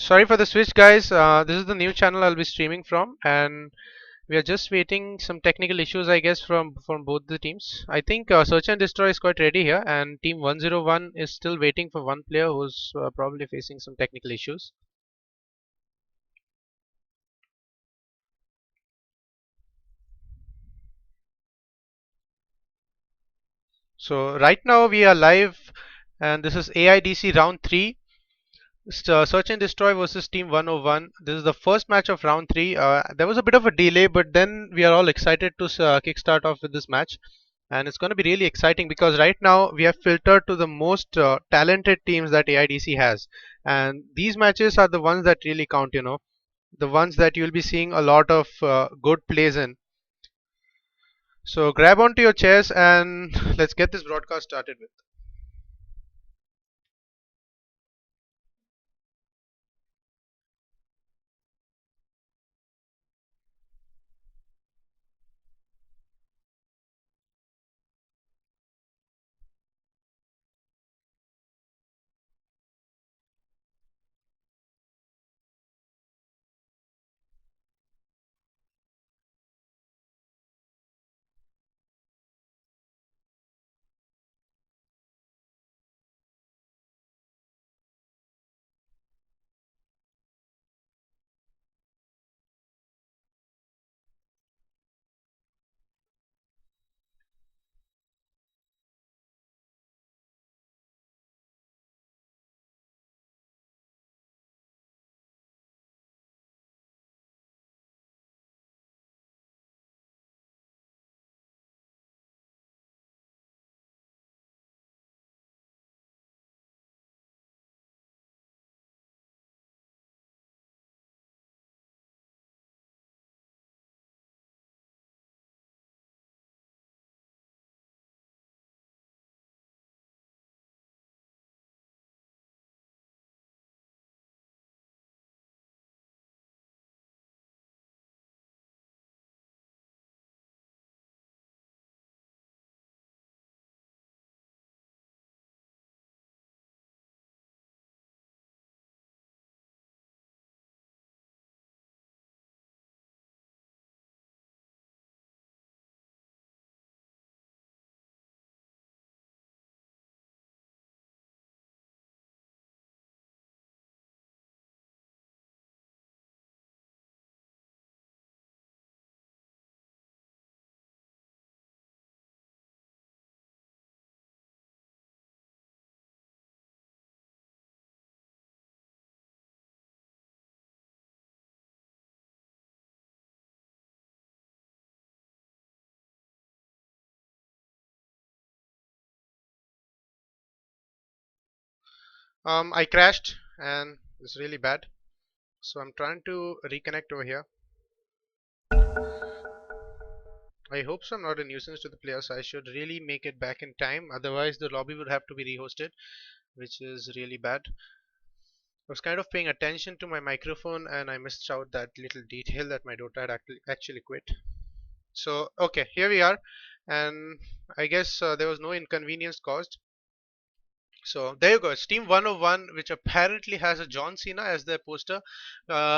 Sorry for the switch, guys. This is the new channel I'll be streaming from, and we are just waiting some technical issues, I guess, from both the teams. I think Search and Destroy is quite ready here, and Team 101 is still waiting for one player who's probably facing some technical issues. So right now we are live, and this is AIDC round three. Search and Destroy versus Team 101. This is the first match of round three. There was a bit of a delay, but then we are all excited to kickstart off with this match. And it's going to be really exciting because right now we have filtered to the most talented teams that AIDC has. And these matches are the ones that really count, the ones that you'll be seeing a lot of good plays in. So grab onto your chairs and let's get this broadcast started with. I crashed and it's really bad. So I'm trying to reconnect over here. I hope so I'm not a nuisance to the players. I should really make it back in time. Otherwise, the lobby would have to be rehosted, which is really bad. I was kind of paying attention to my microphone and I missed out that little detail that my Dota had actually quit. So, okay, here we are. And I guess there was no inconvenience caused. So there you go. It's Team 101, which apparently has a John Cena as their poster,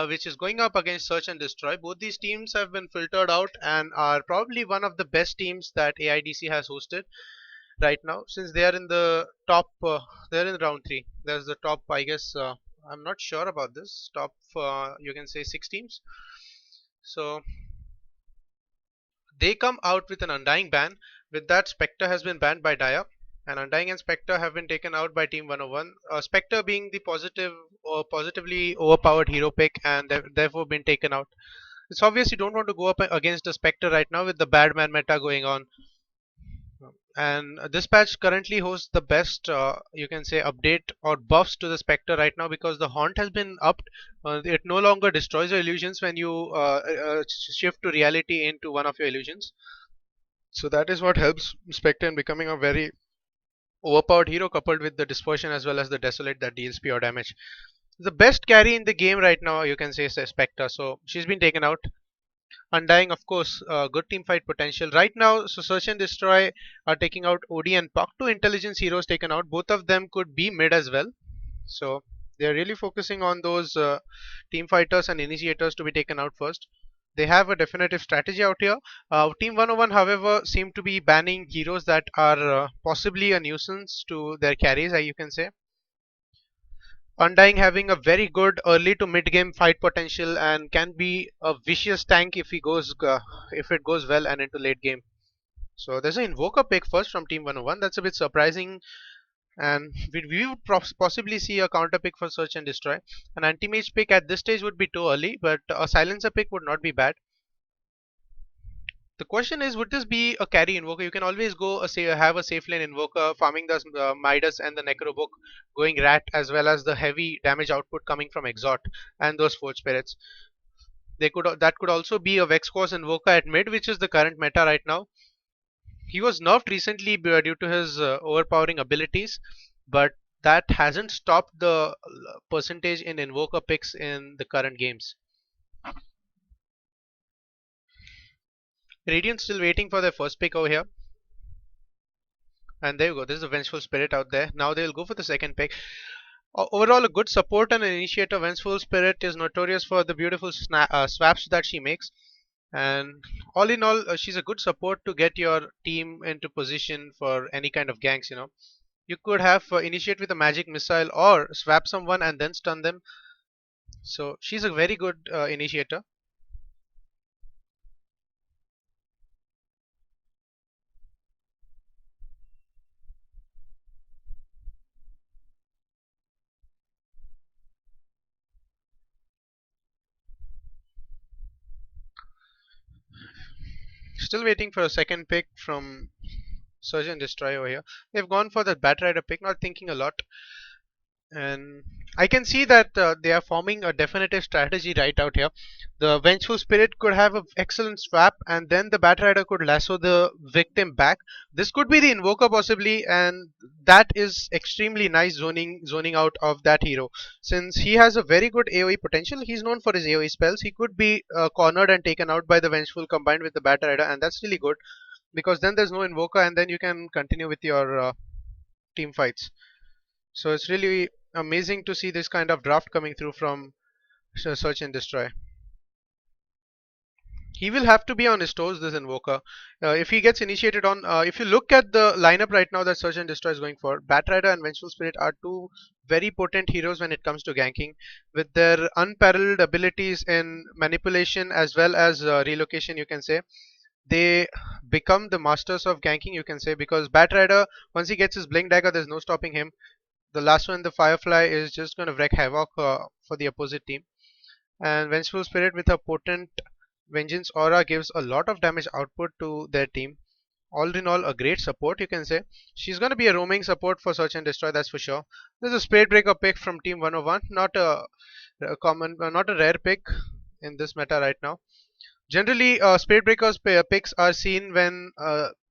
which is going up against Search and Destroy. Both these teams have been filtered out and are probably one of the best teams that AIDC has hosted right now, since they are in the top. They're in round three. There's the top, I guess. I'm not sure about this. Top, you can say 6 teams. So they come out with an Undying ban. With that, Spectre has been banned by Dia, and Undying and Spectre have been taken out by Team 101. Spectre being the positive or positively overpowered hero pick, and therefore been taken out. It's obvious you don't want to go up against a Spectre right now with the bad man meta going on. And this patch currently hosts the best, you can say, update or buffs to the Spectre right now because the Haunt has been upped. It no longer destroys your illusions when you shift to reality into one of your illusions. So that is what helps Spectre in becoming a very overpowered hero, coupled with the dispersion as well as the desolate that deals pure damage. The best carry in the game right now, you can say, is Spectre. So she's been taken out. Undying, of course, good team fight potential right now. So Search and Destroy are taking out OD and Puck. Two intelligence heroes taken out. Both of them could be mid as well. So They're really focusing on those team fighters and initiators to be taken out first. They have a definitive strategy out here. Team 101, however, seem to be banning heroes that are possibly a nuisance to their carries, you can say. Undying having a very good early to mid game fight potential and can be a vicious tank if it goes well and into late game. So there's an Invoker pick first from Team 101. That's a bit surprising, and we would possibly see a counter pick for Search and Destroy. An anti-mage pick at this stage would be too early, but a silencer pick would not be bad. The question is, would this be a carry invoker? You can always go have a safe lane invoker farming the Midas and the Necrobook, going rat, as well as the heavy damage output coming from Exhort and those Forge Spirits. That could also be a Vex Force invoker at mid, which is the current meta right now. He was nerfed recently due to his overpowering abilities, but that hasn't stopped the percentage in invoker picks in the current games. Radiant still waiting for their first pick over here. And there you go. This is a Vengeful Spirit out there. Now they'll go for the second pick. Overall, a good support and an initiator. Vengeful Spirit is notorious for the beautiful swaps that she makes. And all in all, she's a good support to get your team into position for any kind of ganks, you know. You could have initiate with a magic missile or swap someone and then stun them. So she's a very good initiator. Still waiting for a second pick from Surge and Destroy over here. They've gone for the Bat Rider pick, not thinking a lot. And I can see that they are forming a definitive strategy right out here. The Vengeful Spirit could have an excellent swap, and then the Bat Rider could lasso the victim back. This could be the Invoker possibly, and that is extremely nice zoning out of that hero. Since he has a very good AoE potential, he's known for his AoE spells. He could be cornered and taken out by the Vengeful combined with the Bat Rider, and that's really good because then there's no Invoker, and then you can continue with your team fights. So it's really amazing to see this kind of draft coming through from Search and Destroy. He will have to be on his toes, this invoker. If he gets initiated on, if you look at the lineup right now that Search and Destroy is going for, Batrider and Vengeful Spirit are two very potent heroes when it comes to ganking, with their unparalleled abilities in manipulation as well as relocation, you can say. They become the masters of ganking, you can say, because Batrider, once he gets his Blink Dagger, there's no stopping him. The last one, the Firefly, is just going to wreak havoc for the opposite team. And Vengeful Spirit with a potent Vengeance Aura gives a lot of damage output to their team. All in all, a great support, you can say. She's going to be a roaming support for Search and Destroy, that's for sure. There's a Spade Breaker pick from Team 101, not a common, not a rare pick in this meta right now. Generally, Spade Breakers picks are seen when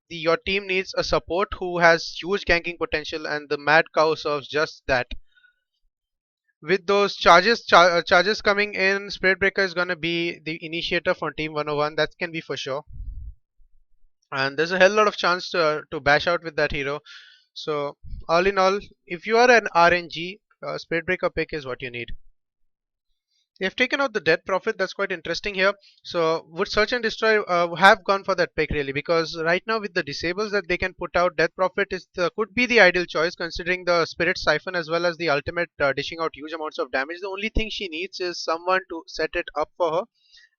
your team needs a support who has huge ganking potential, and the Mad Cow serves just that. With those charges coming in, Spirit Breaker is going to be the initiator for Team 101. That can be for sure. And there's a hell lot of chance to bash out with that hero. So all in all, if you are an RNG, Spirit Breaker pick is what you need. They've taken out the Death Prophet. That's quite interesting here. So would Search and Destroy have gone for that pick really? Because right now with the disables that they can put out, Death Prophet could be the ideal choice considering the Spirit Siphon as well as the ultimate dishing out huge amounts of damage. The only thing she needs is someone to set it up for her.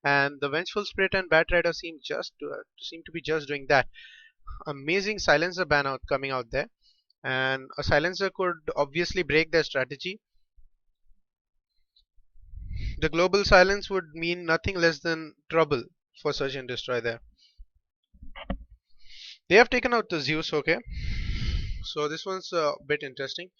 And the Vengeful Spirit and Bat Rider seem to be just doing that. Amazing silencer ban out coming out there, and a silencer could obviously break their strategy. The global silence would mean nothing less than trouble for Search and Destroy there. They have taken out the Zeus, okay. So this one's a bit interesting.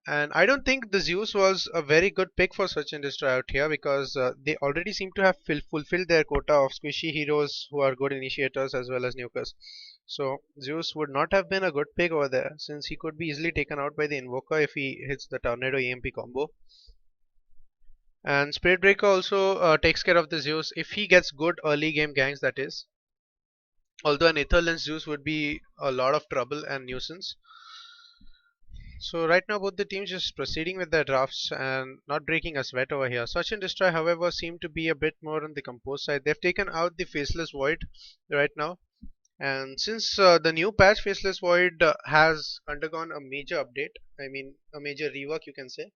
And I don't think the Zeus was a very good pick for Search and Destroy out here because they already seem to have fulfilled their quota of squishy heroes who are good initiators as well as nukers. So Zeus would not have been a good pick over there since he could be easily taken out by the Invoker if he hits the Tornado EMP combo. And Spirit Breaker also takes care of the Zeus if he gets good early game ganks, that is. Although an Aether Lens Zeus would be a lot of trouble and nuisance. So right now both the teams just proceeding with their drafts and not breaking a sweat over here. Search and Destroy, however, seem to be a bit more on the composed side. They've taken out the Faceless Void right now. And since the new patch Faceless Void has undergone a major update, I mean a major rework you can say.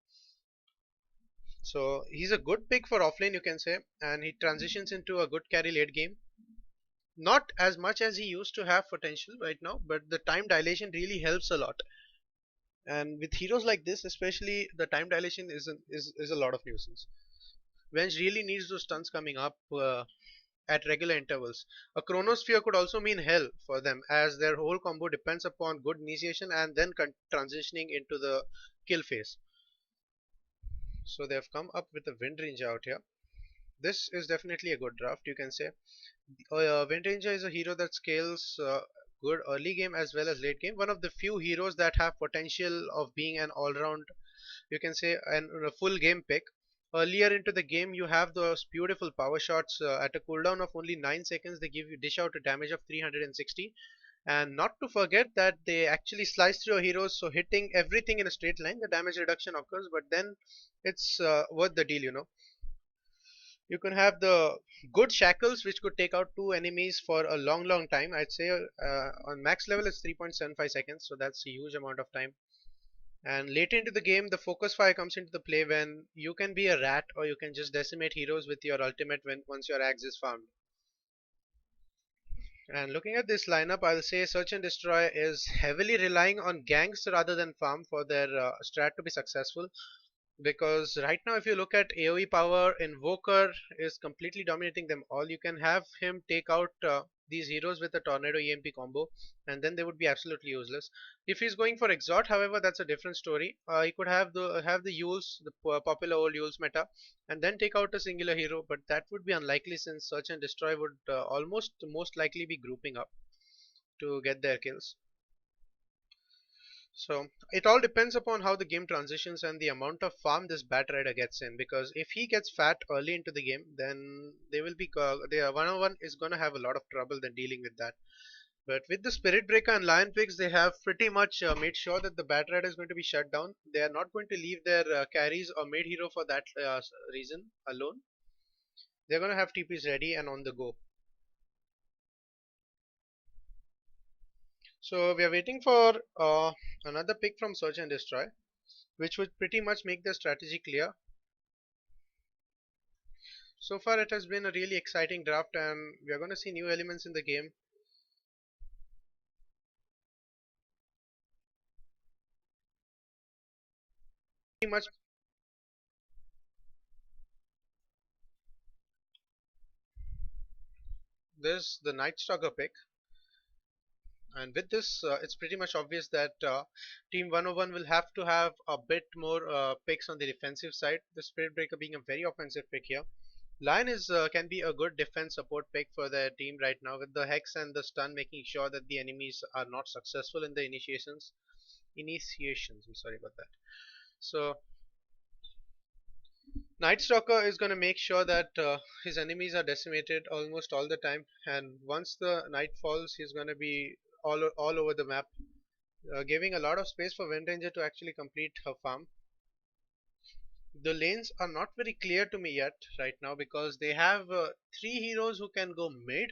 So he's a good pick for offlane you can say, and he transitions into a good carry late game. Not as much as he used to have potential right now, but the time dilation really helps a lot. And with heroes like this, especially the time dilation is a lot of nuisance. Venge really needs those stuns coming up at regular intervals. A chronosphere could also mean hell for them, as their whole combo depends upon good initiation and then transitioning into the kill phase. So they have come up with a Wind Ranger out here. This is definitely a good draft, you can say. Wind Ranger is a hero that scales good early game as well as late game. One of the few heroes that have potential of being an all-round, you can say, a full game pick. Earlier into the game, you have those beautiful power shots at a cooldown of only 9 seconds. They give you dish out a damage of 360. And not to forget that they actually slice through your heroes, so hitting everything in a straight line, the damage reduction occurs, but then it's worth the deal, you know. You can have the good shackles which could take out two enemies for a long time. I'd say on max level it's 3.75 seconds, so that's a huge amount of time. And later into the game, the focus fire comes into the play when you can be a rat or you can just decimate heroes with your ultimate when once your axe is farmed. And looking at this lineup, I'll say Search and Destroy is heavily relying on ganks rather than farm for their strat to be successful. Because right now, if you look at AoE power, Invoker is completely dominating them all. You can have him take out these heroes with a Tornado EMP combo, and then they would be absolutely useless. If he's going for Exhort, however, that's a different story. He could have the Yules, the popular old Yules meta, and then take out a singular hero, but that would be unlikely since Search and Destroy would almost most likely be grouping up to get their kills. So it all depends upon how the game transitions and the amount of farm this Bat Rider gets in. Because if he gets fat early into the game, then they will be the 101 is going to have a lot of trouble then dealing with that. But with the Spirit Breaker and Lion Picks, they have pretty much made sure that the Bat Rider is going to be shut down. They are not going to leave their carries or mid hero for that reason alone. They're going to have TPs ready and on the go. So we are waiting for another pick from Search and Destroy, which would pretty much make the strategy clear. So far, it has been a really exciting draft, and we are going to see new elements in the game. Pretty much, there's the Night Stalker pick, and with this, it's pretty much obvious that Team 101 will have to have a bit more picks on the defensive side. The Spirit Breaker being a very offensive pick here. Lion is can be a good defense support pick for their team right now, with the Hex and the Stun making sure that the enemies are not successful in the initiations. I'm sorry about that. So Night Stalker is going to make sure that his enemies are decimated almost all the time, and once the night falls, he's going to be all over the map, giving a lot of space for Wind Ranger to actually complete her farm. The lanes are not very clear to me yet right now because they have three heroes who can go mid,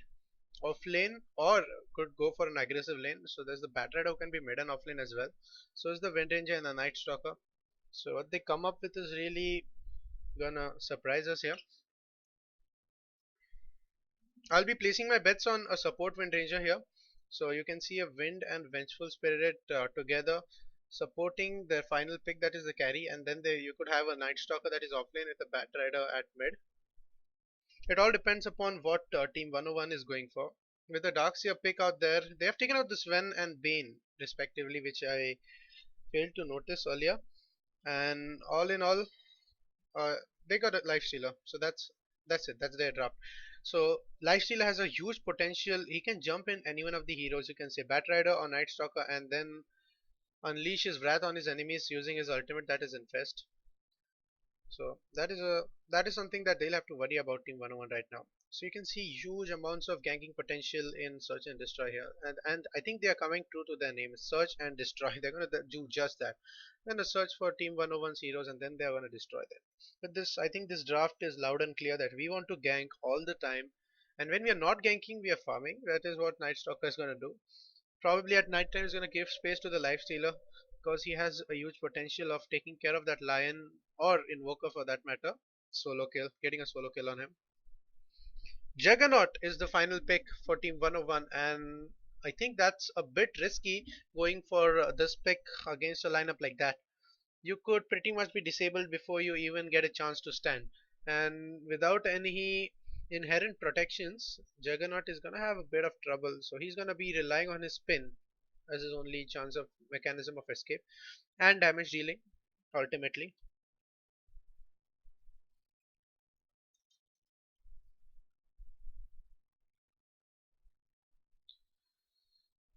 off lane, or could go for an aggressive lane. So there's the Bat Rider who can be mid and off lane as well. So is the Wind Ranger and the Night Stalker. So what they come up with is really gonna surprise us here. I'll be placing my bets on a support Wind Ranger here. So you can see a Wind and Vengeful Spirit together supporting their final pick, that is the carry, and then you could have a Night Stalker that is offlane with a Bat Rider at mid. It all depends upon what Team 101 is going for. With the Darkseer pick out there, they have taken out the Sven and Bane respectively, which I failed to notice earlier. And all in all, uh, they got a Lifestealer, so that's it. That's their draft. So Lifestealer has a huge potential. He can jump in any one of the heroes. You can say Bat Rider or Night Stalker, and then unleash his wrath on his enemies using his ultimate, that is Infest. So that is something that they'll have to worry about Team 101 right now. So you can see huge amounts of ganking potential in search and destroy here, and I think they are coming true to their name, search and destroy. They're gonna do just that. They're gonna search for Team 101's heroes, and then they're gonna destroy them. But this, I think, this draft is loud and clear that we want to gank all the time, and when we are not ganking, we are farming. That is what Night Stalker is gonna do. Probably at night time, he's gonna give space to the Lifestealer because he has a huge potential of taking care of that Lion or Invoker for that matter. Solo kill, getting a solo kill on him. Juggernaut is the final pick for Team 101, and I think that's a bit risky going for this pick against a lineup like that. You could pretty much be disabled before you even get a chance to stand, and without any inherent protections, Juggernaut is gonna have a bit of trouble. So he's gonna be relying on his spin as his only chance of mechanism of escape and damage dealing ultimately.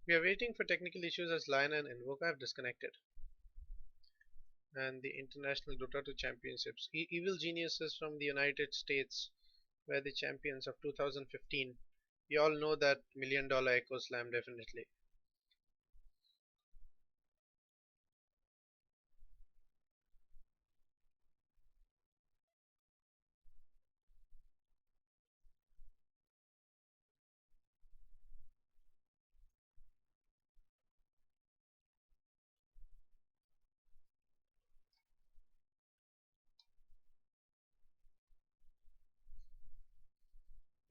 We are waiting for technical issues as Lion and Invoker have disconnected. And the International Dota 2 Championships. Evil Geniuses from the United States were the champions of 2015. We all know that $1 million Echo Slam definitely.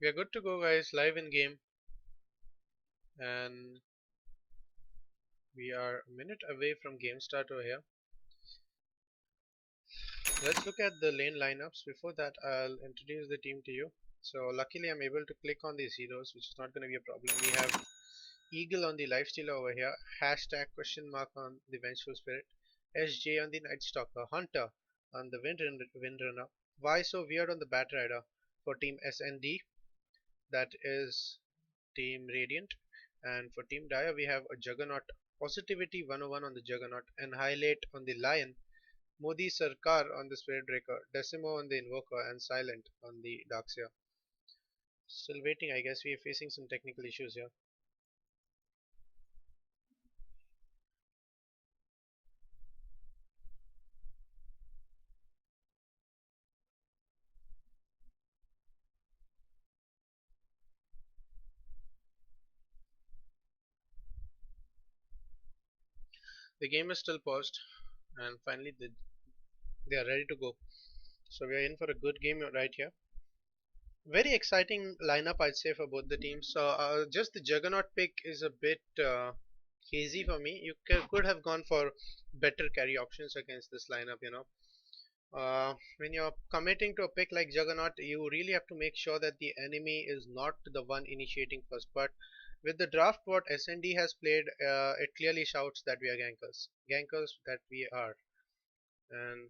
We are good to go, guys, live in game, and we are a minute away from game start over here. Let's look at the lane lineups. Before that, I'll introduce the team to you. So luckily I'm able to click on these heroes, which is not going to be a problem. We have Eagle on the Lifestealer over here, hashtag question mark on the Vengeful Spirit, SJ on the Night Stalker, Hunter on the Windrunner, Why So Weird on the Batrider for Team SND, that is Team Radiant, and for Team Dire we have a Juggernaut, Positivity 101 on the Juggernaut, Annihilate on the Lion, Modi Sarkar on the Spirit Breaker, Decimo on the Invoker, and Silent on the Darkseer. Still waiting, I guess we are facing some technical issues here. The game is still paused, and finally they are ready to go. So we are in for a good game right here. Very exciting lineup, I'd say, for both the teams. So just the Juggernaut pick is a bit hazy for me. You could have gone for better carry options against this lineup. When you're committing to a pick like Juggernaut, you really have to make sure that the enemy is not the one initiating first. But with the draft what SND has played, it clearly shouts that we are gankers that we are. And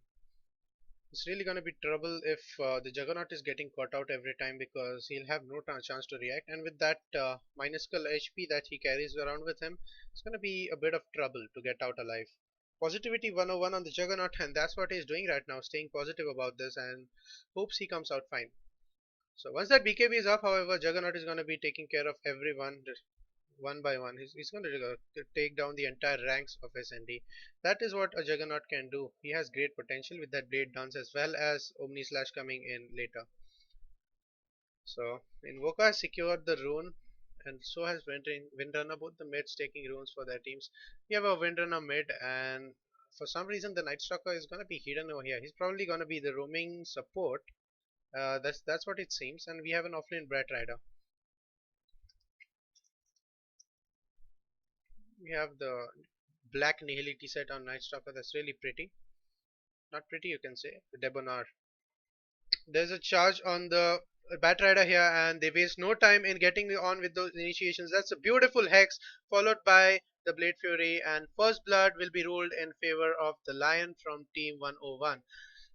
it's really going to be trouble if the Juggernaut is getting caught out every time, because he'll have no chance to react, and with that minuscule HP that he carries around with him, it's going to be a bit of trouble to get out alive. Positivity 101 on the Juggernaut, and that's what he's doing right now, staying positive about this and hopes he comes out fine. So once that BKB is up, however, Juggernaut is going to be taking care of everyone one by one. He's going to take down the entire ranks of SND. That is what a Juggernaut can do. He has great potential with that Blade Dance as well as Omni Slash coming in later. So Invoker has secured the rune, and so has Windrunner, both the mids taking runes for their teams. We have a Windrunner mid, and for some reason the Night Stalker is going to be hidden over here. He's probably going to be the roaming support. That's what it seems, and we have an offlane Batrider. We have the black nihility set on Night Stalker. That's really pretty. Not pretty, you can say. The Debonar. There's a charge on the Batrider here, and they waste no time in getting on with those initiations. That's a beautiful hex, followed by the Blade Fury, and first blood will be ruled in favor of the Lion from Team 101.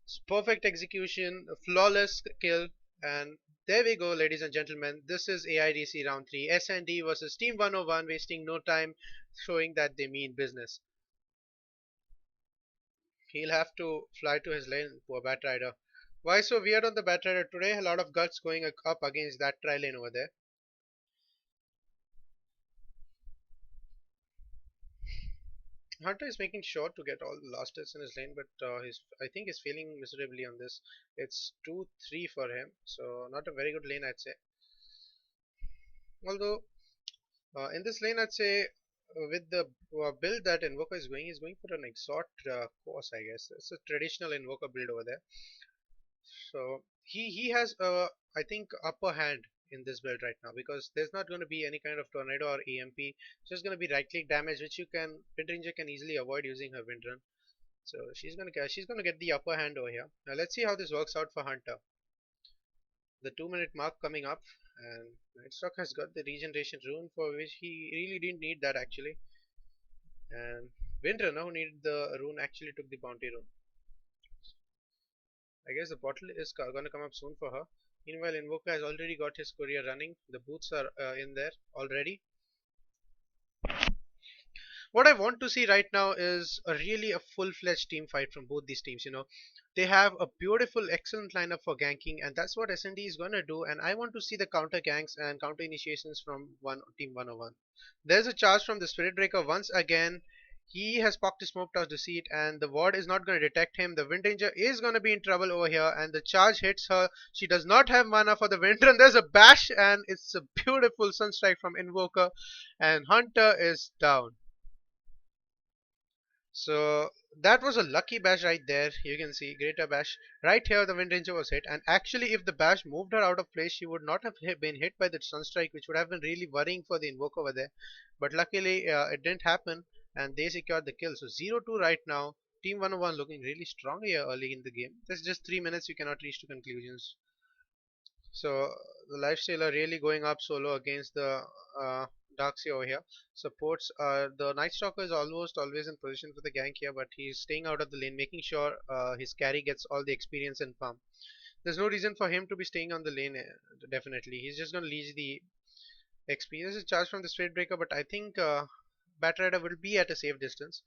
It's perfect execution, a flawless kill, and there we go, ladies and gentlemen. This is AIDC round 3. SND versus Team 101, wasting no time, showing that they mean business. He'll have to fly to his lane, poor Batrider. Why so weird on the Batrider today? A lot of guts going up against that tri lane over there. Hunter is making sure to get all the last hits in his lane, but I think he's failing miserably on this. It's 2-3 for him, so not a very good lane, I'd say. Although in this lane, I'd say with the build that Invoker is going, he's going for an Exhort course, I guess. It's a traditional Invoker build over there. So he has I think upper hand in this build right now, because there's not going to be any kind of tornado or EMP. It's just going to be right click damage, which Wind Ranger can easily avoid using her Wind Run. So she's gonna get the upper hand over here. Now let's see how this works out for Hunter. The 2-minute mark coming up, and Nightstalk has got the regeneration rune, for which he really didn't need that actually. And Windrunner, who needed the rune, actually took the bounty rune. I guess the bottle is gonna come up soon for her. Meanwhile, Invoker has already got his courier running. The boots are in there already. What I want to see right now is a full-fledged team fight from both these teams. They have a beautiful, excellent lineup for ganking, and that's what SND is gonna do. And I want to see the counter ganks and counter initiations from team 101. There's a charge from the Spirit Breaker once again. He has popped his smoke toss to see it, and the ward is not going to detect him. The Wind Ranger is going to be in trouble over here, and the charge hits her. She does not have mana for the Wind Run. There's a bash, and it's a beautiful Sunstrike from Invoker, and Hunter is down. So that was a lucky bash right there. You can see greater bash right here. The Wind Ranger was hit, and actually if the bash moved her out of place, she would not have been hit by the Sunstrike, which would have been really worrying for the Invoker over there. But luckily it didn't happen, and they secured the kill. So 0-2 right now. Team 101 looking really strong here early in the game. There's just 3 minutes, you cannot reach to conclusions. So the Lifestealer really going up solo against the Darkseer over here. Supports the Night Stalker is almost always in position for the gank here, but he's staying out of the lane, making sure his carry gets all the experience and pump. There's no reason for him to be staying on the lane, definitely. He's just going to leech the experience. There's a charge from the Spirit Breaker, but I think Batrider will be at a safe distance.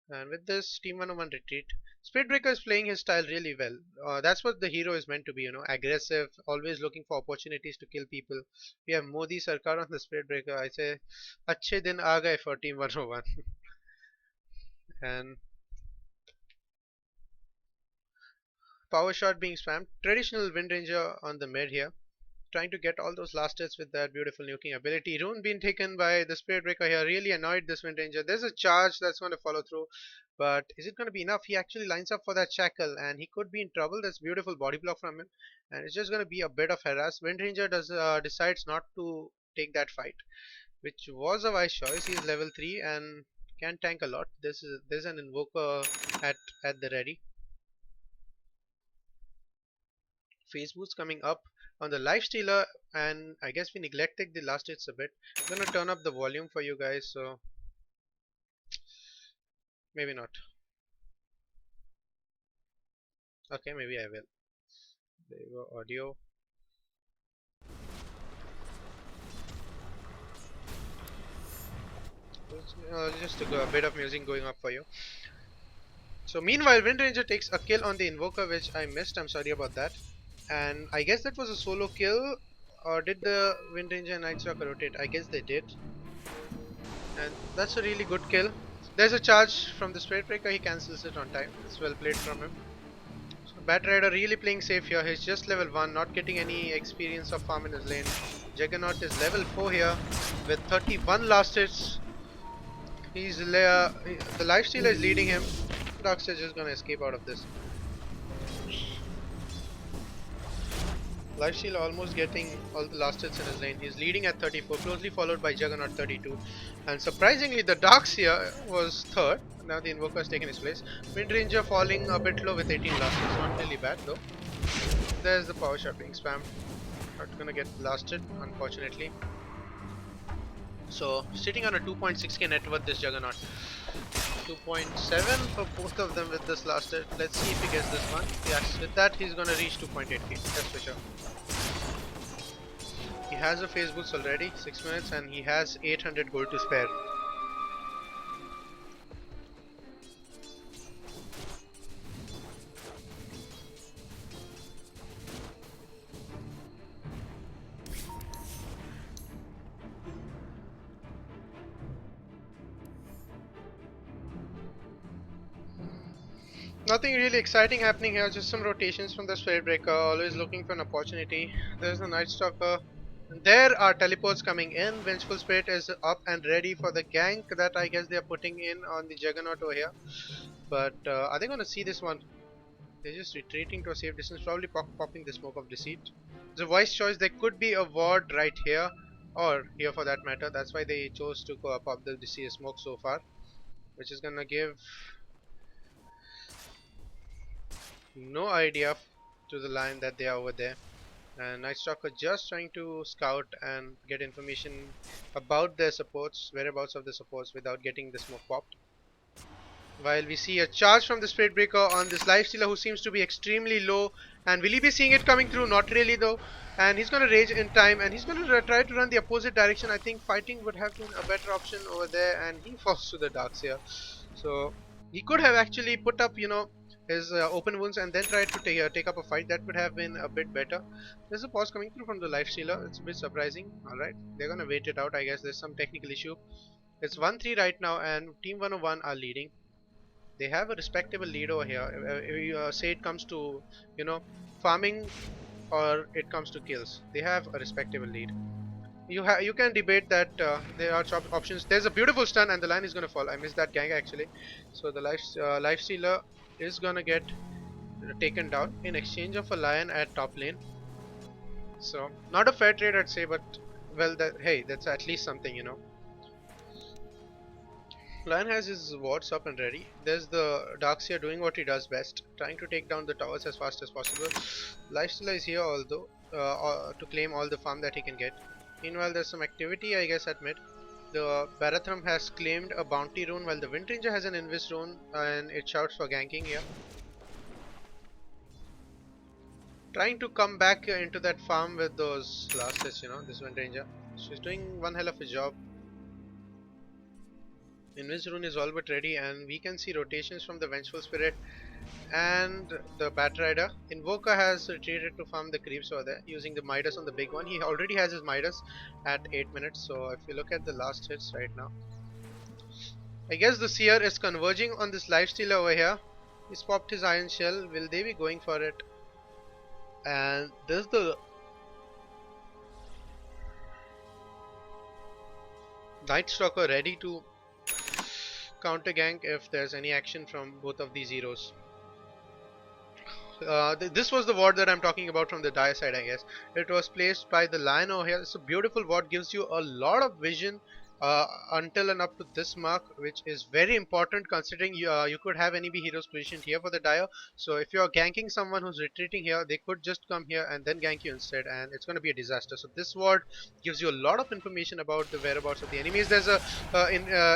And with this, Team 101 retreat. Speedbreaker is playing his style really well. That's what the hero is meant to be, aggressive, always looking for opportunities to kill people. We have Modi Sarkar on the Speedbreaker. I say, अच्छे दिन आ गए for Team 101. And power shot being spammed. Traditional Wind Ranger on the mid here, trying to get all those last hits with that beautiful nuking ability. Rune being taken by the Spirit Breaker here really annoyed this Wind Ranger. There's a charge that's going to follow through, but is it going to be enough? He actually lines up for that shackle, and he could be in trouble. That's beautiful body block from him, and it's just going to be a bit of harass. Wind Ranger decides not to take that fight, which was a wise choice. He's level 3 and can tank a lot. There's an Invoker at the ready. Phase boots coming up on the Lifestealer, and I guess we neglected the last hits a bit. I'm gonna turn up the volume for you guys, so maybe not. Okay, maybe I will. There you go, audio. Just a bit of music going up for you. So meanwhile, Wind Ranger takes a kill on the Invoker, which I missed. I'm sorry about that. And I guess that was a solo kill, or did the Wind Ranger and Night Stalker rotate? I guess they did. And that's a really good kill. There's a charge from the Spirit Breaker, he cancels it on time. It's well played from him. So Batrider really playing safe here. He's just level 1, not getting any experience of farm in his lane. Juggernaut is level 4 here with 31 last hits. The Lifestealer is leading him. Darkseer is just gonna escape out of this. Lifestealer almost getting all the last hits in his lane. He's leading at 34, closely followed by Juggernaut 32. And surprisingly, the Darkseer was third. Now the Invoker has taken his place. Wind Ranger falling a bit low with 18 last hits. Not really bad though. There's the power shot being spammed. Not gonna get blasted, unfortunately. So sitting on a 2.6k net worth, this Juggernaut. 2.7 for both of them with this last hit. Let's see if he gets this one. Yes, with that he's gonna reach 2.8k. That's for sure. He has a phase boost already, 6 minutes, and he has 800 gold to spare. Nothing really exciting happening here, just some rotations from the Spirit Breaker, always looking for an opportunity. There's the Night Stalker. There are teleports coming in. Vengeful Spirit is up and ready for the gank that I guess they're putting in on the Juggernaut over here. But are they going to see this one? They're just retreating to a safe distance, probably popping the Smoke of Deceit. It's a wise choice. There could be a ward right here, or here for that matter. That's why they chose to pop the Deceit Smoke so far, which is going to give no idea to the line that they are over there. And Night Stalker just trying to scout and get information about their supports, whereabouts of the supports without getting the smoke popped. While we see a charge from the Spirit Breaker on this Lifestealer who seems to be extremely low. And will he be seeing it coming through? Not really though. And he's going to rage in time and he's going to try to run the opposite direction. I think fighting would have been a better option over there, and he falls to the Darkseer. So he could have actually put up, his open wounds and then tried to take up a fight. That would have been a bit better. There's a pause coming through from the Lifestealer. It's a bit surprising. Alright, they're going to wait it out. I guess there's some technical issue. It's 1-3 right now and Team 101 are leading. They have a respectable lead over here. Say it comes to, farming or it comes to kills. They have a respectable lead. You can debate that there are options. There's a beautiful stun and the line is going to fall. I missed that gang actually. So the Lifestealer is going to get taken down in exchange of a lion at top lane. So not a fair trade I'd say, but well, hey, that's at least something. Lion has his wards up and ready. There's the Darkseer doing what he does best, trying to take down the towers as fast as possible. Lifestealer is here although to claim all the farm that he can get. Meanwhile, there's some activity I guess at mid. The Barathrum has claimed a bounty rune while the Wind Ranger has an invis rune and it shouts for ganking here. Trying to come back into that farm with those last hits, this Wind Ranger. She's doing one hell of a job. Invis rune is all but ready and we can see rotations from the Vengeful Spirit and the Batrider. Invoker has retreated to farm the creeps over there using the Midas on the big one. He already has his Midas at 8 minutes, so if you look at the last hits right now, I guess the Seer is converging on this Lifestealer over here. He's popped his Iron Shell. Will they be going for it? And there's the Night Stalker ready to counter gank if there's any action from both of these heroes. This was the ward that I'm talking about from the Dire side, I guess. It was placed by the Lion over here. It's a beautiful ward, gives you a lot of vision until and up to this mark, which is very important considering you could have enemy heroes positioned here for the Dire. So if you're ganking someone who's retreating here, they could just come here and then gank you instead, and it's going to be a disaster. So this ward gives you a lot of information about the whereabouts of the enemies. There's a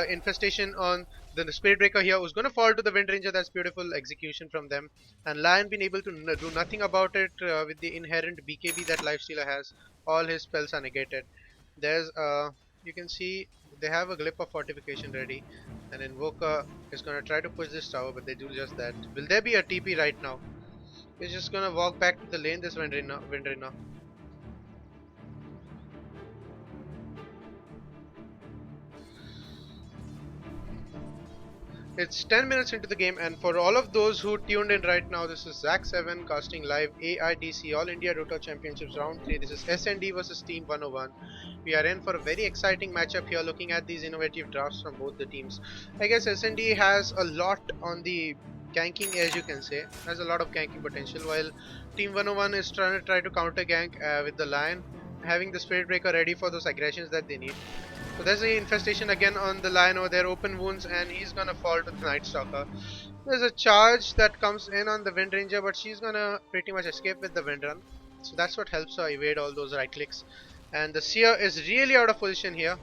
infestation on the Spirit Breaker here who's going to fall to the Wind Ranger. That's beautiful execution from them. And Lion been able to do nothing about it with the inherent BKB that Lifestealer has. All his spells are negated. There's you can see they have a Glip of Fortification ready. And Invoker is going to try to push this tower, but they do just that. Will there be a TP right now? He's just going to walk back to the lane, this Wind Ranger. It's 10 minutes into the game, and for all of those who tuned in right now, this is Zach7 casting live AIDC All India Dota Championships Round 3. This is SND versus Team 101. We are in for a very exciting matchup here, looking at these innovative drafts from both the teams. I guess SND has a lot on the ganking edge, you can say. Has a lot of ganking potential, while Team 101 is trying to counter gank with the Lion, having the Spirit Breaker ready for those aggressions that they need. So there's the infestation again on the Lion over there, open wounds, and he's gonna fall to the Night Stalker. There's a charge that comes in on the Wind Ranger, but she's gonna pretty much escape with the Wind Run. So that's what helps her evade all those right clicks. And the Seer is really out of position here.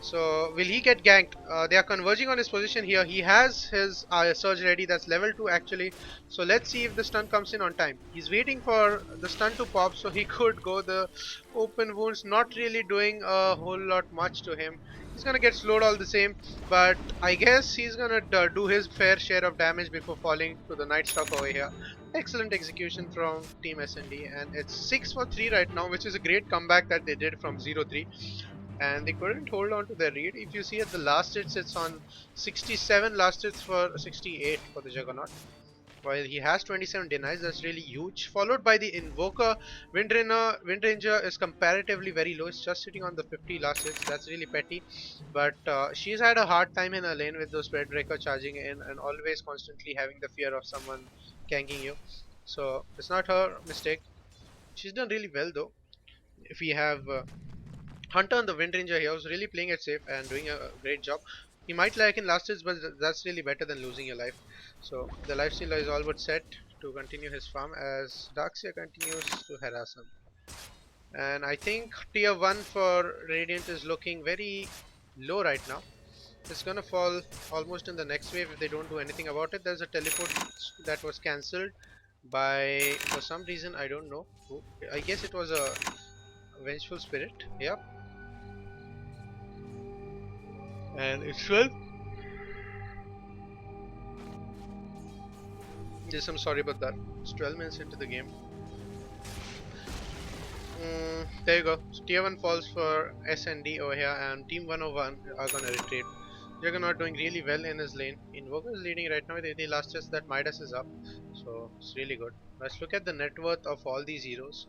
So will he get ganked? They are converging on his position here. He has his surge ready. That's level 2 actually. So let's see if the stun comes in on time. He's waiting for the stun to pop so he could go the open wounds. Not really doing a whole lot much to him. He's gonna get slowed all the same, but I guess he's gonna do his fair share of damage before falling to the Night Stalker over here. Excellent execution from Team SND, and it's 6 for 3 right now, which is a great comeback that they did from 0-3. And they couldn't hold on to their lead. If you see at the last hits, it's on 67, last hits for 68 for the Juggernaut. while he has 27 denies. That's really huge. Followed by the Invoker. Windranger is comparatively very low. It's just sitting on the 50 last hits. That's really petty. But she's had a hard time in her lane with those Spread Breaker charging in and always constantly having the fear of someone ganking you. So it's not her mistake. She's done really well though. If we have Hunter on the Wind Ranger here was really playing it safe and doing a great job. He might like in last hits, but that's really better than losing your life. So the lifestealer is all but set to continue his farm as Darkseer continues to harass him. And I think tier 1 for Radiant is looking very low right now. It's gonna fall almost in the next wave if they don't do anything about it. There's a teleport that was cancelled by, for some reason, I don't know who. I guess it was a Vengeful Spirit. Yep. And it's 12. Yes, I'm sorry about that. It's 12 minutes into the game. There you go. So tier 1 falls for SND over here, and Team 101 are gonna retreat. Juggernaut doing really well in his lane. Invoker is leading right now with 80 last test. That Midas is up, so it's really good. Let's look at the net worth of all these heroes.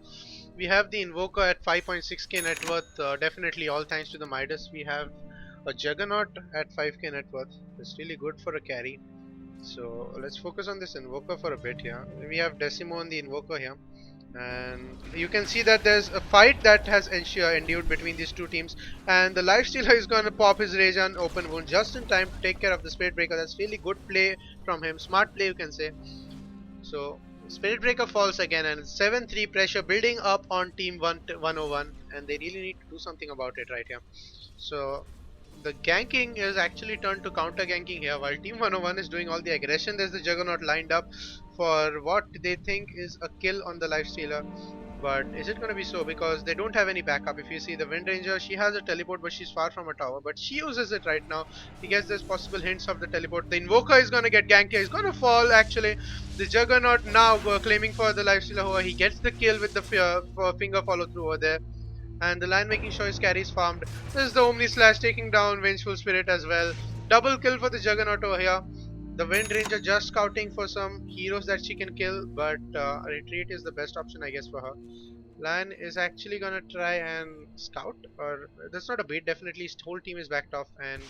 We have the Invoker at 5.6k net worth, definitely all thanks to the Midas. We have a Juggernaut at 5k net worth. It's really good for a carry. So let's focus on this Invoker for a bit here. We have Decimo on the Invoker here, and you can see that there's a fight that has endured between these two teams, and the Lifestealer is going to pop his Rage on open wound just in time to take care of the Spirit Breaker. That's really good play from him, smart play you can say. So Spirit Breaker falls again, and 7-3 pressure building up on Team 101, and they really need to do something about it right here. So the ganking is actually turned to counter ganking here, while Team 101 is doing all the aggression. There's the Juggernaut lined up for what they think is a kill on the Lifestealer. But is it going to be so? Because they don't have any backup. If you see the Wind Ranger, she has a teleport, but she's far from a tower. But she uses it right now. He gets those possible hints of the teleport. The Invoker is going to get ganked here. He's going to fall actually. The Juggernaut now claiming for the Lifestealer. He gets the kill with the finger follow through over there, and the line making sure his carry is farmed. This is the Omni Slash taking down Vengeful Spirit as well. Double kill for the Juggernaut over here. The Wind Ranger just scouting for some heroes that she can kill, but retreat is the best option I guess for her. Lion is actually gonna try and scout, or that's not a bait, definitely his whole team is backed off and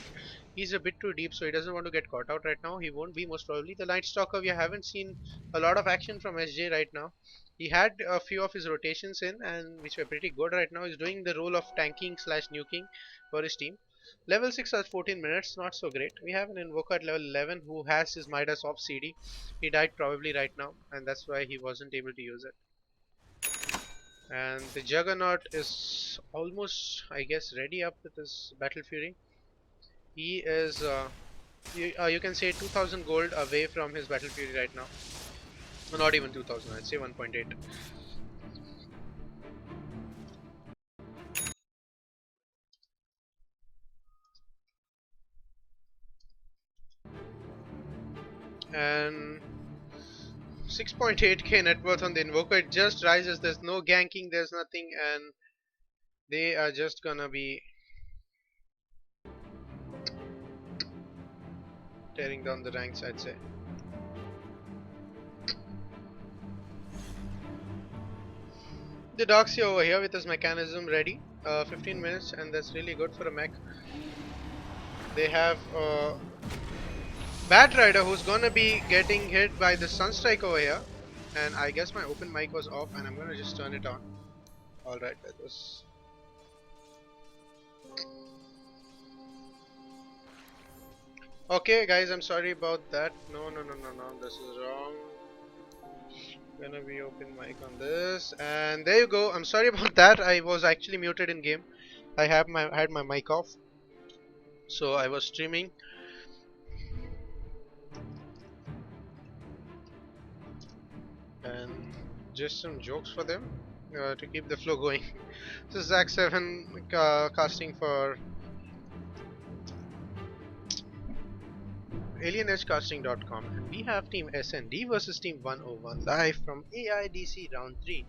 he's a bit too deep, so he doesn't want to get caught out right now. He won't be most probably. The Night Stalker, we haven't seen a lot of action from SJ right now. He had a few of his rotations in, and which were pretty good right now. He's doing the role of tanking slash nuking for his team. Level 6 at 14 minutes, not so great. We have an Invoker at level 11 who has his Midas off CD. He died probably right now, and that's why he wasn't able to use it. And the Juggernaut is almost, I guess, ready up with his Battle Fury. He is, you can say 2000 gold away from his Battle Fury right now. No, not even 2000, I'd say 1.8. And 6.8k net worth on the Invoker. It just rises. There's no ganking, there's nothing, and they are just gonna be tearing down the ranks, I'd say. The Darkseer over here with his mechanism ready. 15 minutes, and that's really good for a mech. They have Bat Rider who's gonna be getting hit by the Sunstrike over here. And I guess my open mic was off, and I'm gonna just turn it on. Alright, that was. Okay, guys, I'm sorry about that. No, this is wrong. Gonna be open mic on this, and there you go. I'm sorry about that. I was actually muted in game. I had my mic off, so I was streaming. And just some jokes for them to keep the flow going. This is Zach7 casting for alienedgecasting.com, and we have Team SND versus Team 101 live from AIDC Round 3.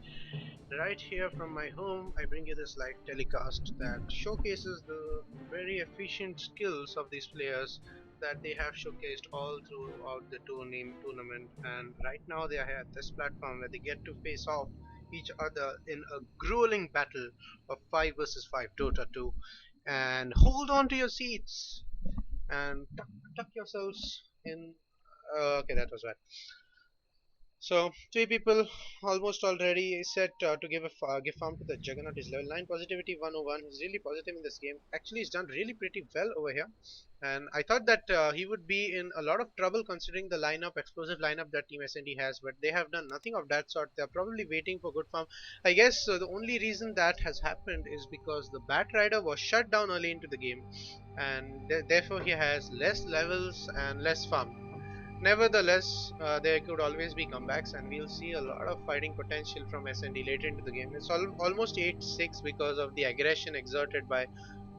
Right here from my home, I bring you this live telecast that showcases the very efficient skills of these players that they have showcased all throughout the tournament, and right now they are at this platform where they get to face off each other in a grueling battle of 5 versus 5 Dota 2. And hold on to your seats and tuck yourselves in. Okay, that was right. So, three people almost already set to give farm to the Juggernaut. Is level 9 positivity 101. He's really positive in this game. Actually, he's done really pretty well over here. And I thought that he would be in a lot of trouble considering the explosive lineup that Team SND has, but they have done nothing of that sort. They're probably waiting for good farm. I guess the only reason that has happened is because the Bat Rider was shut down early into the game, and therefore he has less levels and less farm. Nevertheless, there could always be comebacks, and we'll see a lot of fighting potential from SND later into the game. It's almost 8-6 because of the aggression exerted by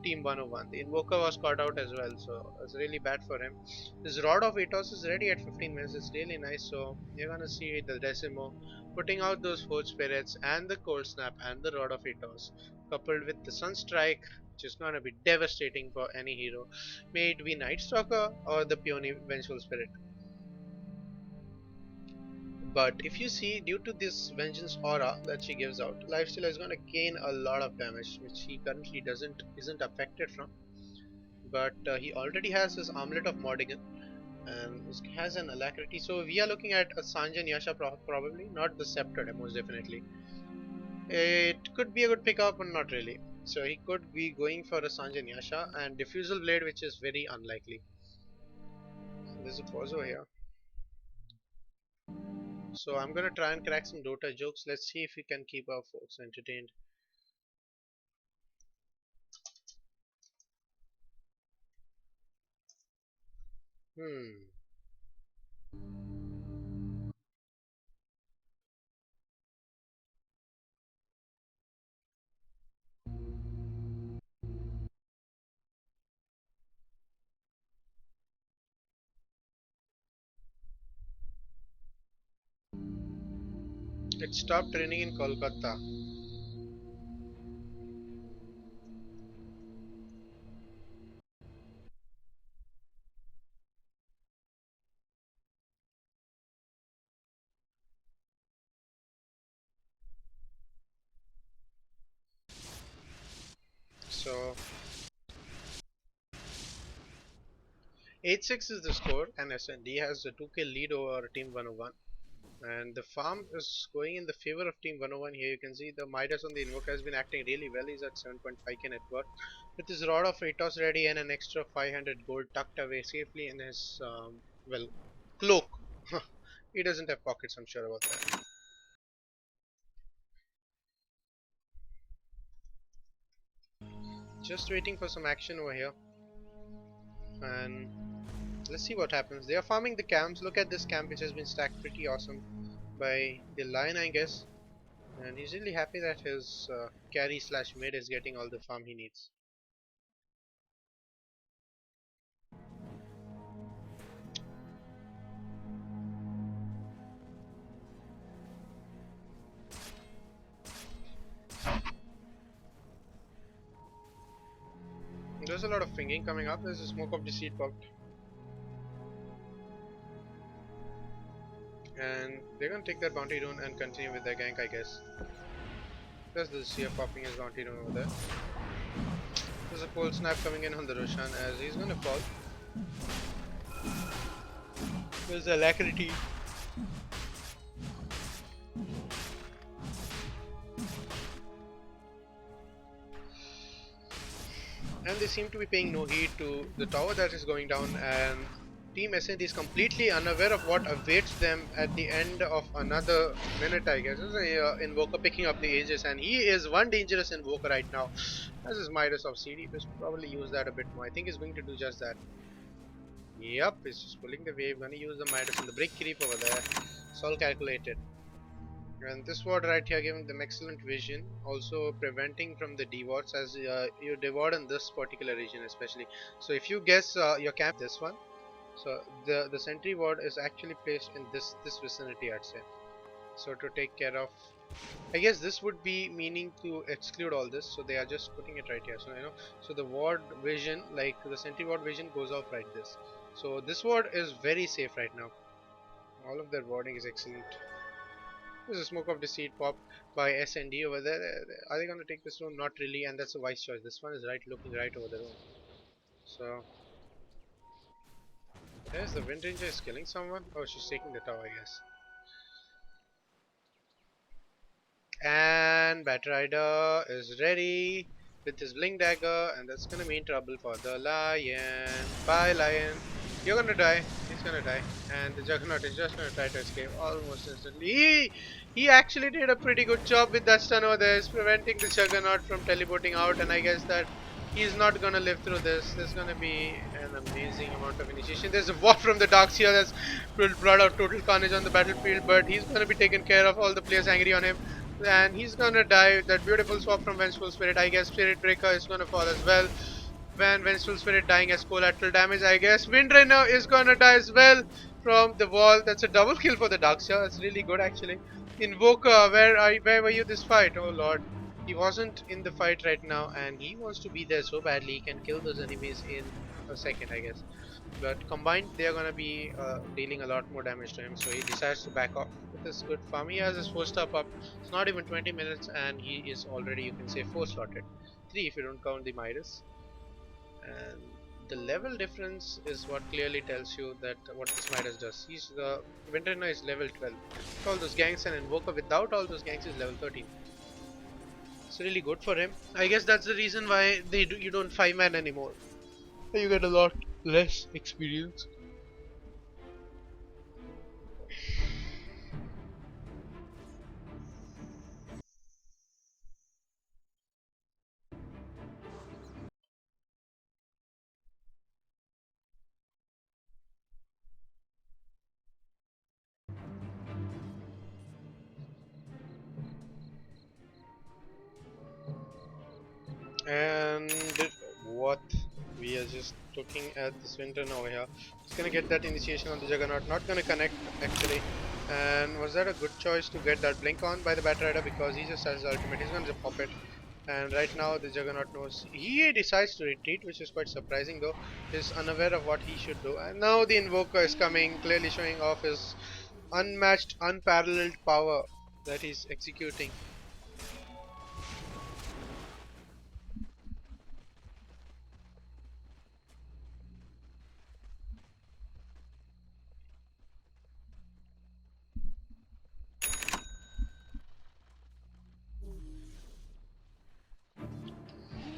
Team 101. The Invoker was caught out as well, so it's really bad for him. His Rod of Atos is ready at 15 minutes. It's really nice, so you're gonna see the Decimo putting out those Forge Spirits and the Cold Snap and the Rod of Atos, coupled with the Sunstrike, which is gonna be devastating for any hero. May it be Night Stalker or the Peony Vengeful Spirit. But if you see, due to this vengeance aura that she gives out, Lifesteal is going to gain a lot of damage, which he currently isn't affected from. But he already has his Armlet of Mordigan and has an alacrity. So we are looking at a Sanjan Yasha probably, not the Scepter most definitely. It could be a good pickup, but not really. So he could be going for a Sanjan Yasha and Diffusal Blade, which is very unlikely. So there's a pause over here. So I'm gonna try and crack some Dota jokes. Let's see if we can keep our folks entertained. Hmm. It stopped raining in Kolkata. So 8-6 is the score, and SND has a 2 kill lead over Team 101. And the farm is going in the favor of Team 101 here. You can see the Midas on the Invoker has been acting really well. He's at 7.5k net worth. With his Rod of Atos ready and an extra 500 gold tucked away safely in his, well, cloak. He doesn't have pockets, I'm sure about that. Just waiting for some action over here. And let's see what happens. They are farming the camps. Look at this camp, which has been stacked pretty awesome by the Lion, I guess. And he's really happy that his carry slash mid is getting all the farm he needs. There's a lot of pinging coming up. There's a smoke of deceit popped. And they're gonna take that bounty rune and continue with their gank, I guess. There's the Seer popping his bounty rune over there. There's a cold snap coming in on the Roshan as he's gonna fall. There's alacrity. And they seem to be paying no heed to the tower that is going down, and Team SND is completely unaware of what awaits them at the end of another minute, I guess. There's a Invoker picking up the Aegis, and he is one dangerous Invoker right now. As is Midas of CD, he should probably use that a bit more. I think he's going to do just that. Yep, he's just pulling the wave, gonna use the Midas and the break creep over there. It's all calculated. And this ward right here giving them excellent vision, also preventing from the dewards as you deward in this particular region especially. So if you guess your camp this one, so the sentry ward is actually placed in this vicinity, I'd say. So to take care of, I guess this would be meaning to exclude all this, so they are just putting it right here. So so the ward vision, like the sentry ward vision goes off like this. So this ward is very safe right now. All of their warding is excellent. There's a smoke of deceit pop by SND over there. Are they going to take this room? Not really, and that's a wise choice. This one is right, looking right over the room. So there's the Wind Ranger is killing someone. Oh, she's taking the tower, I guess. And Bat Rider is ready with his Blink Dagger, and that's gonna mean trouble for the Lion. Bye, Lion. You're gonna die. He's gonna die. And the Juggernaut is just gonna try to escape almost instantly. He actually did a pretty good job with that stun over there, preventing the Juggernaut from teleporting out, and I guess that he's not gonna live through this. There's gonna be an amazing amount of initiation. There's a war from the Darks here that's brought out total carnage on the battlefield, but he's gonna be taken care of. All the players angry on him, and he's gonna die. That beautiful swap from Vengeful Spirit. I guess Spirit Breaker is gonna fall as well. When Vengeful Spirit dying as collateral damage, I guess Windrunner is gonna die as well from the wall. That's a double kill for the Darkseer. That's really good actually. Invoker, where were you this fight? Oh lord. He wasn't in the fight right now, and he wants to be there so badly. He can kill those enemies in a second, I guess. But combined, they are gonna be dealing a lot more damage to him. So he decides to back off with this good farm. He has his 4-star up. It's not even 20 minutes, and he is already, you can say, 4 slotted. 3 if you don't count the Midas. And the level difference is what clearly tells you that what this Midas does. He's the Winterna is level 12. With all those ganks, and Invoker without all those ganks is level 13. It's really good for him. I guess that's the reason why you don't 5-man anymore. You get a lot less experience. And what we are just looking at this winter over here. It's gonna get that initiation on the Juggernaut. Not gonna connect actually. And was that a good choice to get that blink on by the Bat Rider, because he just has his ultimate. He's gonna just pop it. And right now the Juggernaut knows. He decides to retreat, which is quite surprising though. He's unaware of what he should do. And now the Invoker is coming, clearly showing off his unmatched, unparalleled power that he's executing.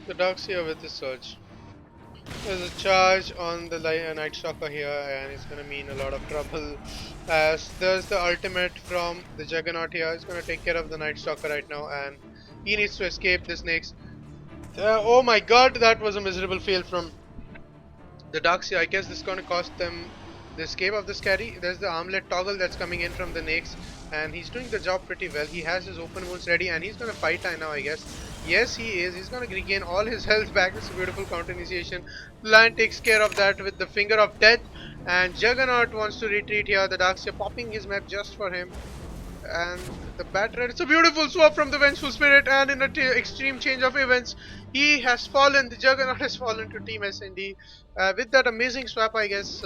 The Darkseer with the Surge. There's a charge on the Night Stalker here, and it's gonna mean a lot of trouble. As there's the ultimate from the Juggernaut here. It's gonna take care of the Night Stalker right now, and he needs to escape this next. Oh my god, that was a miserable fail from the Darkseer. I guess this is gonna cost them the escape of this carry. There's the armlet toggle that's coming in from the Nyx, and he's doing the job pretty well. He has his open wounds ready, and he's gonna fight now, I guess. Yes, he is. He's gonna regain all his health back. It's a beautiful counter initiation. Lion takes care of that with the Finger of Death, and Juggernaut wants to retreat here. The Darkseer popping his map just for him. And the Bat Red, it's a beautiful swap from the Vengeful Spirit, and in an extreme change of events, he has fallen. The Juggernaut has fallen to Team SND. With that amazing swap, I guess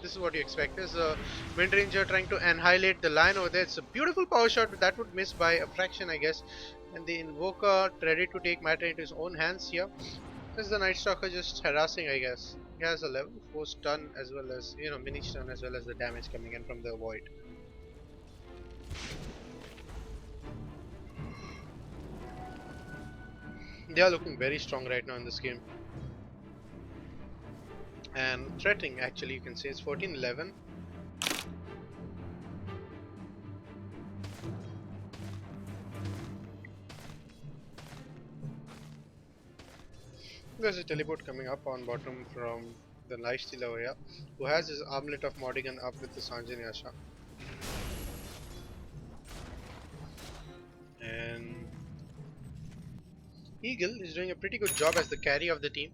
this is what you expect. Is Wind Ranger trying to annihilate the Lion over there. It's a beautiful power shot, but that would miss by a fraction, I guess. And the Invoker ready to take matter into his own hands here. This is the Night Stalker just harassing, I guess. He has a level 4 stun as well as, mini stun, as well as the damage coming in from the void. They are looking very strong right now in this game. And threatening, actually, you can say it's 14-11. There's a teleport coming up on bottom from the Lifestealer over here, who has his Armlet of Mordigan up with the Sanjani Asha. And Eagle is doing a pretty good job as the carry of the team.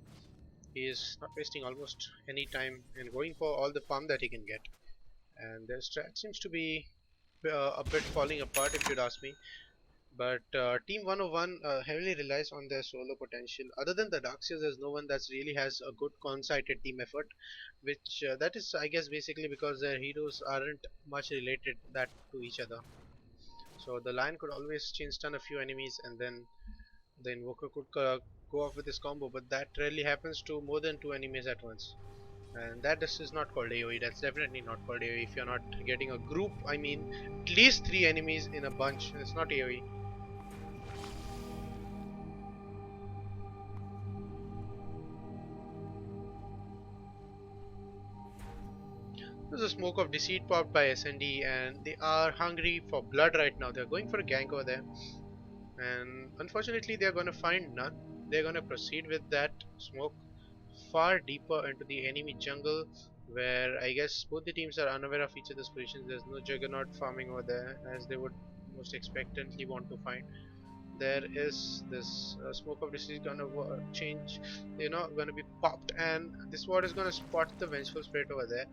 He is not wasting almost any time and going for all the farm that he can get. And their strat seems to be a bit falling apart, if you'd ask me. But Team 101 heavily relies on their solo potential. Other than the Darkseers, there's no one that really has a good concerted team effort, which that is, I guess, basically because their heroes aren't much related that to each other. So the Lion could always chain stun a few enemies, and then the Invoker could go off with his combo, but that rarely happens to more than two enemies at once. And that this is not called AoE. That's definitely not called AoE. If you're not getting a group, I mean, at least three enemies in a bunch, it's not AoE. There's a smoke of deceit popped by SND, and they are hungry for blood right now. They're going for a gank over there, and unfortunately, they're going to find none. They're going to proceed with that smoke far deeper into the enemy jungle, where I guess both the teams are unaware of each other's positions. There's no Juggernaut farming over there, as they would most expectantly want to find. There is this smoke of deceit gonna change, gonna be popped, and this ward is gonna spot the vengeful spirit over there.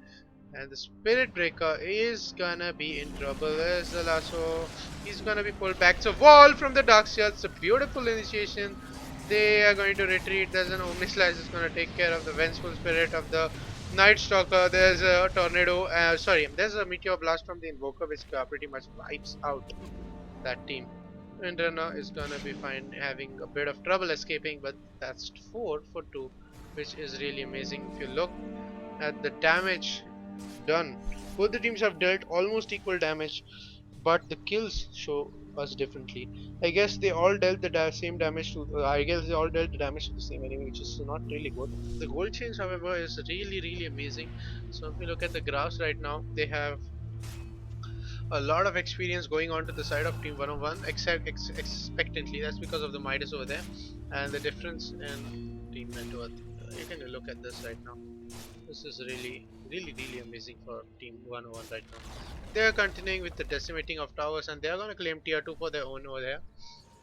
And the Spirit Breaker is gonna be in trouble. There's the lasso. He's gonna be pulled back. It's a wall from the Darkseer. It's a beautiful initiation. They are going to retreat. There's an Omni Slice that's gonna take care of the Vengeful Spirit of the Night Stalker. There's a Tornado. Sorry, there's a Meteor Blast from the Invoker, which pretty much wipes out that team. Windrunner is gonna be fine, having a bit of trouble escaping, but that's 4 for 2, which is really amazing. If you look at the damage done, both the teams have dealt almost equal damage, but the kills show us differently. I guess they all dealt the same damage to. I guess they all dealt the damage to the same enemy, which is not really good. The gold change, however, is really amazing. So if you look at the graphs right now, they have a lot of experience going on to the side of Team 101, except expectantly. That's because of the Midas over there, and the difference in Team Net Worth. You can look at this right now. This is really amazing for Team 101 right now. They are continuing with the decimating of towers, and they are going to claim tier 2 for their own over there.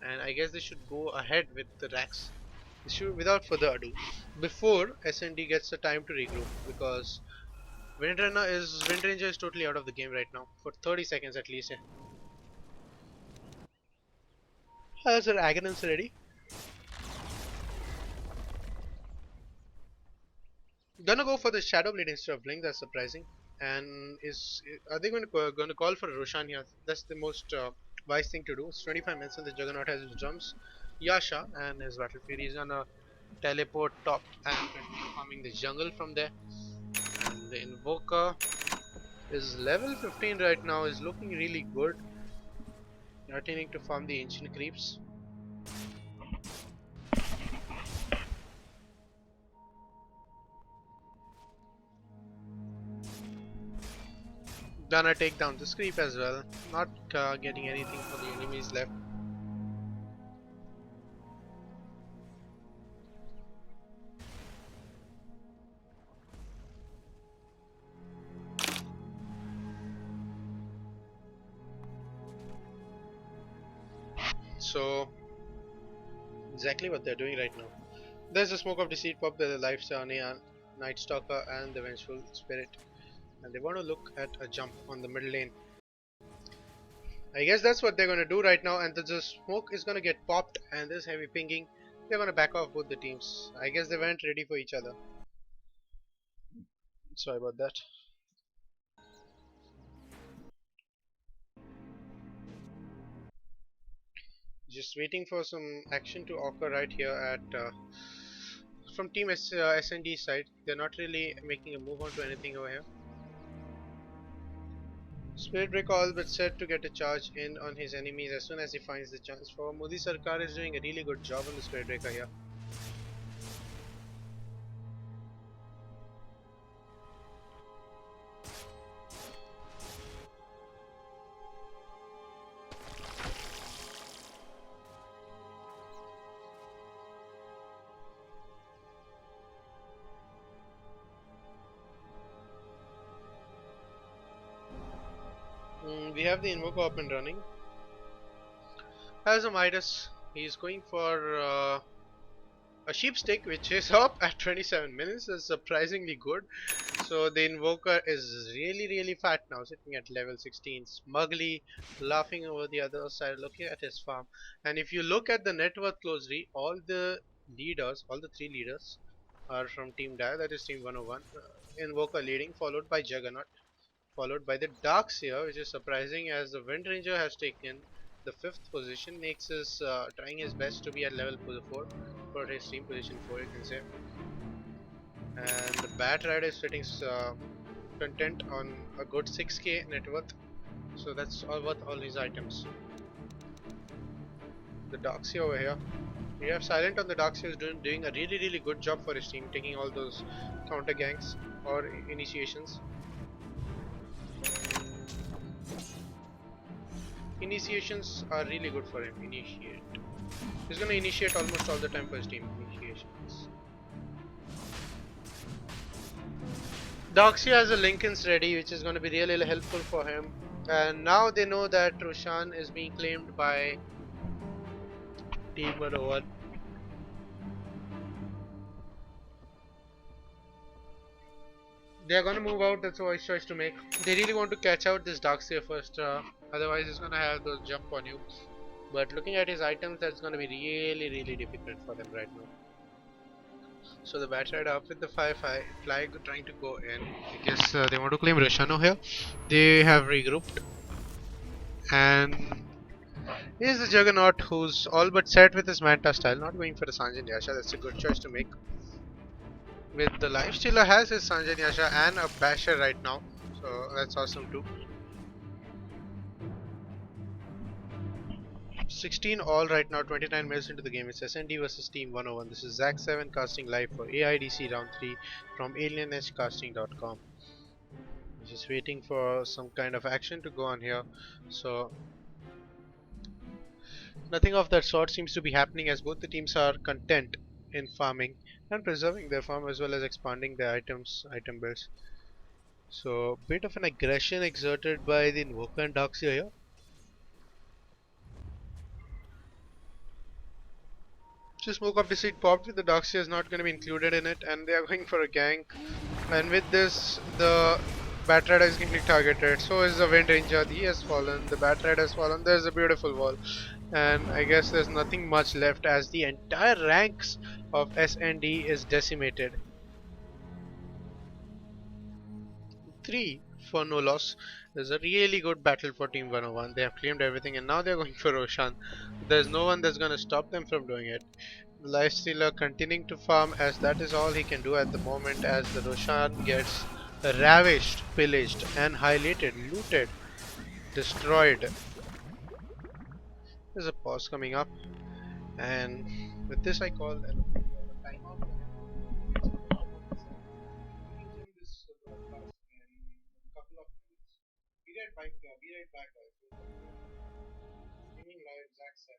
And I guess they should go ahead with the racks. They should, without further ado, before SND gets the time to regroup, because Windranger is totally out of the game right now for 30 seconds at least. Has our Aghanim's ready? Gonna go for the Shadow Blade instead of Blink. That's surprising. And are they going to call for a Roshan here? That's the most wise thing to do. It's 25 minutes and the Juggernaut has his drums. Yasha and his Battle Fury is gonna teleport top and continue farming the jungle from there. And the Invoker is level 15 right now. Is looking really good. Continuing to farm the ancient creeps. Gonna take down this creep as well. Not getting anything for the enemies left. So exactly what they're doing right now. There's a smoke of deceit pop. There's a life Neon, Night Stalker, and the Vengeful Spirit, and they want to look at a jump on the middle lane. I guess that's what they're going to do right now, and the smoke is going to get popped, and there's heavy pinging. They're going to back off both the teams. I guess they weren't ready for each other. Sorry about that. Just waiting for some action to occur right here at from Team SND side. They're not really making a move onto anything over here. Spirit Breaker all but set to get a charge in on his enemies as soon as he finds the chance. For Modi Sarkar is doing a really good job on the Spirit Breaker here. We have the Invoker up and running. Has a Midas. He's going for a sheep stick, which is up at 27 minutes. Is surprisingly good. So the invoker is really fat now, sitting at level 16, smugly laughing over the other side, looking at his farm. And if you look at the net worth closely, all the leaders, all the three leaders are from Team Dire, that is Team 101. Invoker leading, followed by Juggernaut, followed by the Darkseer, which is surprising as the Wind Ranger has taken the fifth position, makes his trying his best to be at level 4 for his team, position 4 you can say. And the Bat Rider is sitting content on a good 6k net worth, so that's all worth all his items. The Darkseer over here, we have Silent on the Darkseer is doing a really good job for his team, taking all those counter ganks or initiations. Initiations are really good for him. Initiate. He's gonna initiate almost all the time for his team. Initiations. Darkseer has a Lincoln's ready, which is gonna be really helpful for him. And now they know that Roshan is being claimed by Team 101. They are gonna move out. That's a wise choice to make. They really want to catch out this Darkseer first. Otherwise, he's gonna have those jump on you. But looking at his items, that's gonna be really difficult for them right now. So the Bat Rider up with the flag trying to go in. I guess they want to claim Roshano here. They have regrouped. And here's the Juggernaut who's all but set with his Manta style, not going for the Sanjay Yasha. That's a good choice to make. With the Lifestealer has his Sanjay Yasha and a Basher right now. So that's awesome too. 16 all right now, 29 minutes into the game. It's SND versus Team 101. This is Zack7 casting live for AIDC round 3 from alienedgecasting.com. Just waiting for some kind of action to go on here. So nothing of that sort seems to be happening as both the teams are content in farming and preserving their farm as well as expanding their item builds. So bit of an aggression exerted by the Invoker and Darkseer here. Just smoke of deceit popped with the Darkseer is not going to be included in it, and they are going for a gank. And with this, the Bat Rider is getting targeted. So is the Wind Ranger. He has fallen. The Bat Rider has fallen. There's a beautiful wall, and I guess there's nothing much left as the entire ranks of SND is decimated. 3 for no loss. There's a really good battle for Team 101. They have claimed everything, and now they're going for Roshan. There's no one that's going to stop them from doing it. Lifestealer continuing to farm as that is all he can do at the moment as the Roshan gets ravished, pillaged and highlighted, looted, destroyed. There's a pause coming up, and with this I call a timeout. This broadcast in a couple of minutes. Be right back guys. Streaming live Zack7.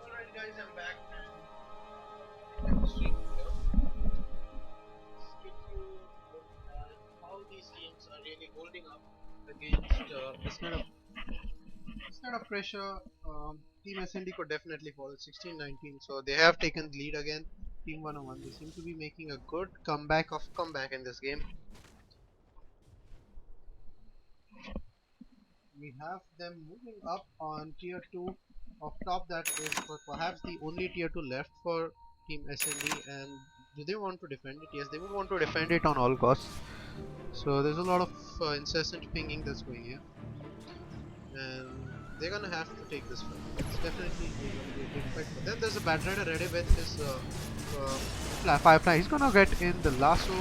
Alright guys, I'm back and stream here. If you look at how these teams are really holding up against this kind of pressure, Team SND could definitely fall 16-19. So they have taken the lead again. Team 101. They seem to be making a good comeback in this game. We have them moving up on tier 2. Up top, that is perhaps the only tier 2 left for Team SND, and Do they want to defend it? Yes, they would want to defend it on all costs. So there's a lot of incessant pinging that's going here, and they're gonna have to take this fight. It's definitely going to be a big fight for them. There's a bad rider ready with his firefly. He's gonna get in the lasso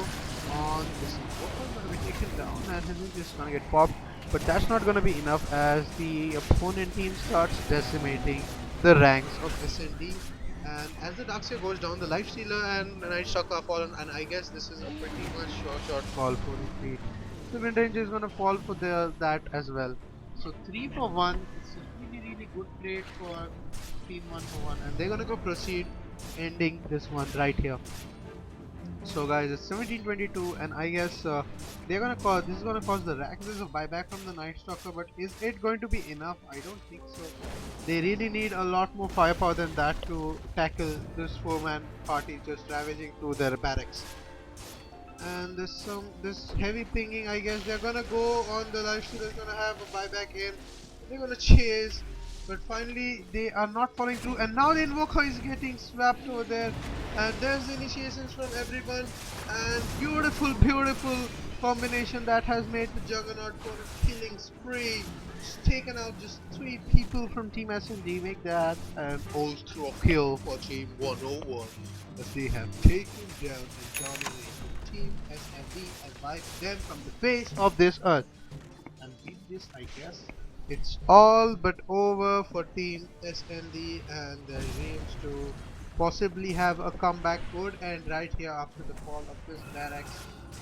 on this Invoker, gonna be taken down, and he's just gonna get popped. But that's not gonna be enough as the opponent team starts decimating the ranks of SND. And as the Darkseer goes down, the Lifestealer and Night Stalker are fallen, and I guess this is a pretty much short fall for the Fleet. The Wind Ranger is gonna fall for that as well. So 3 for 1, it's a really good trade for Team 1 for 1, and they're gonna go proceed ending this one right here. So guys, it's 1722, and I guess they're gonna cause this is gonna cause the Raxes a buyback from the Night Stalker, but is it going to be enough? I don't think so. They really need a lot more firepower than that to tackle this 4-man party just ravaging through their barracks. And this heavy pinging. I guess they're gonna go on the lifesteal. Is gonna have a buyback in. They're gonna chase, but finally they are not following through. And now the Invoker is getting swapped over there. And there's the initiations from everyone. And beautiful combination that has made the Juggernaut for a killing spree. It's taken out just 3 people from Team S&D. Make that an ultra kill for Team 101, as they have taken down and dominated Team SMD and wiped them from the face of this earth. And with this, I guess it's all but over for Team SND and their dreams to possibly have a comeback code. And right here after the fall of this barracks,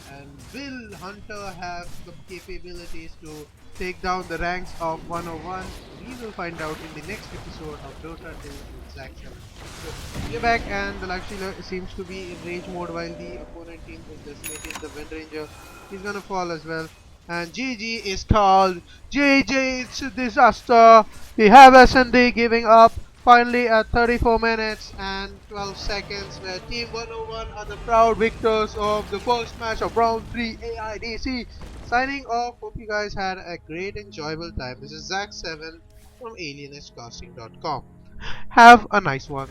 and will Hunter have the capabilities to take down the ranks of 101? We will find out in the next episode of Dota 2 with Zack 7. So we're back, and the Lifestealer seems to be in rage mode while the opponent team is decimating the Wind Ranger. He's gonna fall as well. And GG is called. GG, it's a disaster. We have SND giving up finally at 34 minutes and 12 seconds, where Team 101 are the proud victors of the first match of round 3 AIDC. Signing off. Hope you guys had a great enjoyable time. This is Zack 7 from alienistcasting.com. Have a nice one.